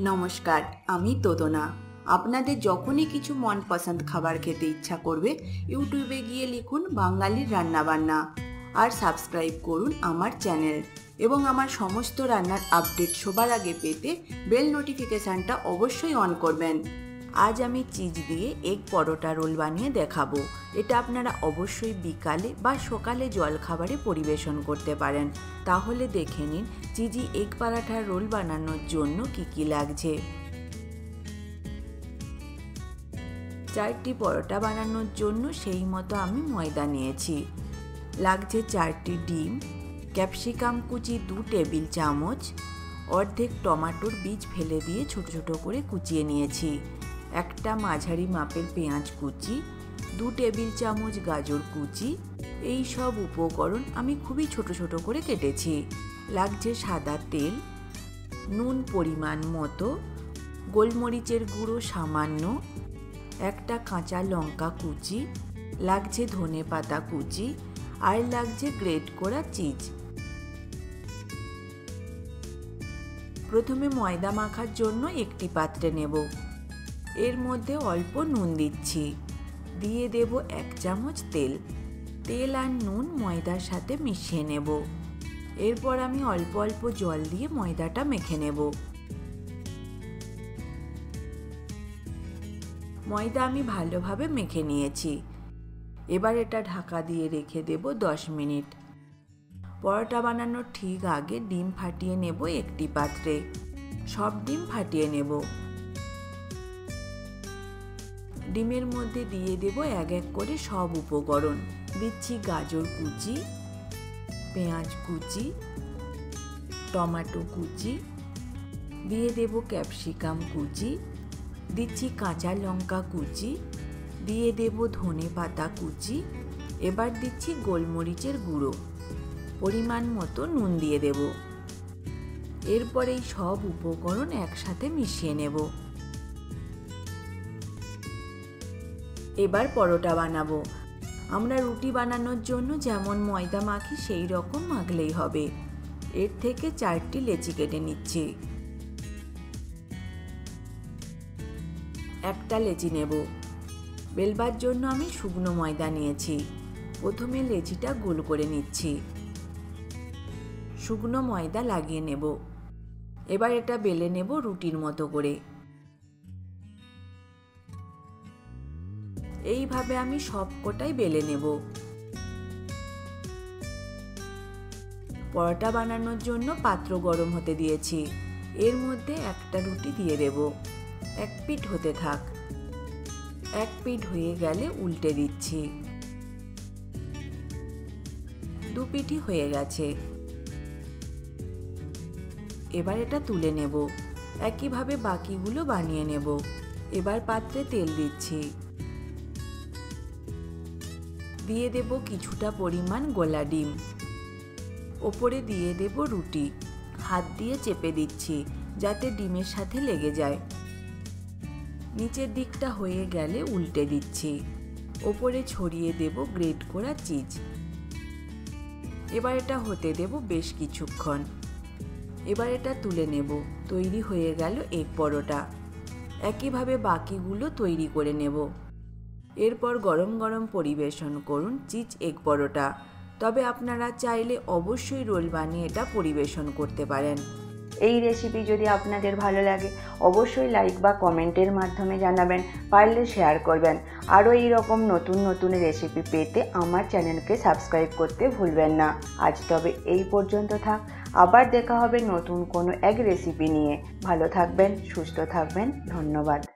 নমস্কার, আমি তোদনা। আপনাদের যখনই কিছু মনপসন্দ খাবার খেতে ইচ্ছা করবে, ইউটিউবে গিয়ে লিখুন বাঙালির রান্নাবান্না আর সাবস্ক্রাইব করুন আমার চ্যানেল। এবং আমার সমস্ত রান্নার আপডেট সবার আগে পেতে বেল নোটিফিকেশানটা অবশ্যই অন করবেন। আজ আমি চিজ দিয়ে এগ পরোটা রোল বানিয়ে দেখাবো। এটা আপনারা অবশ্যই বিকালে বা সকালে জলখাবারে পরিবেশন করতে পারেন। তাহলে দেখে নিন চিজি এগ পরাঠার রোল বানানোর জন্য কি লাগছে। 4টি পরোটা বানানোর জন্য সেই মতো আমি ময়দা নিয়েছি। লাগছে 4টি ডিম, ক্যাপসিকাম কুচি 2 টেবিল চামচ, অর্ধেক টমেটোর বীজ ফেলে দিয়ে ছোট ছোট করে কুচিয়ে নিয়েছি, একটা মাঝারি মাপের পেঁয়াজ কুচি, 2 টেবিল চামচ গাজর কুচি। এই সব উপকরণ আমি খুবই ছোট ছোট করে কেটেছি। লাগছে সাদা তেল, নুন পরিমাণ মতো, গোলমরিচের গুঁড়ো সামান্য, একটা কাঁচা লঙ্কা কুচি, লাগছে ধনেপাতা কুচি, আর লাগছে গ্রেট করা চিজ। প্রথমে ময়দা মাখার জন্য একটি পাত্রে নেব। এর মধ্যে অল্প নুন দিচ্ছি, দিয়ে দেব 1 চামচ তেল। তেল আর নুন ময়দার সাথে মিশিয়ে নেব। এরপর আমি অল্প অল্প জল দিয়ে ময়দাটা মেখে নেব। ময়দা আমি ভালোভাবে মেখে নিয়েছি। এবার এটা ঢাকা দিয়ে রেখে দেব 10 মিনিট। পরোটা বানানোর ঠিক আগে ডিম ফাটিয়ে নেব একটি পাত্রে। সব ডিম ফাটিয়ে নেব। ডিমের মধ্যে দিয়ে দেব এক এক করে সব উপকরণ। দিচ্ছি গাজর কুচি, পেঁয়াজ কুচি, টমেটো কুচি, দিয়ে দেব ক্যাপসিকাম কুচি, দিচ্ছি কাঁচা লঙ্কা কুচি, দিয়ে দেব ধনেপাতা কুচি। এবার দিচ্ছি গোলমরিচের গুঁড়ো, পরিমাণ মতো নুন দিয়ে দেব। এরপর এই সব উপকরণ একসাথে মিশিয়ে নেব। এবার পরোটা বানাবো। আমরা রুটি বানানোর জন্য যেমন ময়দা মাখি সেই রকম মাখলেই হবে। এর থেকে 4টি লেচি কেটে নিচ্ছি। একটা লেচি নেব। বেলবার জন্য আমি শুকনো ময়দা নিয়েছি। প্রথমে লেচিটা গোল করে নিচ্ছি। শুকনো ময়দা লাগিয়ে নেব। এবার এটা বেলে নেব রুটির মতো করে। এইভাবে আমি সবকটাই বেলে নেব। পরোটা বানানোর জন্য পাত্র গরম হতে দিয়েছি। এর মধ্যে একটা রুটি দিয়ে দেব। এক পিঠ হতে থাক। এক পিঠ হয়ে গেলে উল্টে দিচ্ছি। 2 পিঠই হয়ে গেছে। এবার এটা তুলে নেব। একইভাবে বাকিগুলো বানিয়ে নেব। এবার পাত্রে তেল দিচ্ছি। দিয়ে দেব কিছুটা পরিমাণ গোলা ডিম। ওপরে দিয়ে দেব রুটি। হাত দিয়ে চেপে দিচ্ছি যাতে ডিমের সাথে লেগে যায়। নিচের দিকটা হয়ে গেলে উল্টে দিচ্ছি। ওপরে ছড়িয়ে দেব গ্রেট করা চিজ। এবার এটা হতে দেব বেশ কিছুক্ষণ। এবার এটা তুলে নেব। তৈরি হয়ে গেল এগ পরোটা। একইভাবে বাকিগুলো তৈরি করে নেব। এরপর গরম গরম পরিবেশন করুন চিজ এগ পরোটা। তবে আপনারা চাইলে অবশ্যই রোল বানিয়ে এটা পরিবেশন করতে পারেন। এই রেসিপি যদি আপনাদের ভালো লাগে অবশ্যই লাইক বা কমেন্টের মাধ্যমে জানাবেন, পারলে শেয়ার করবেন। আরও এই রকম নতুন নতুন রেসিপি পেতে আমার চ্যানেলকে সাবস্ক্রাইব করতে ভুলবেন না। আজ তবে এই পর্যন্ত থাক। আবার দেখা হবে নতুন কোনো এক রেসিপি নিয়ে। ভালো থাকবেন, সুস্থ থাকবেন। ধন্যবাদ।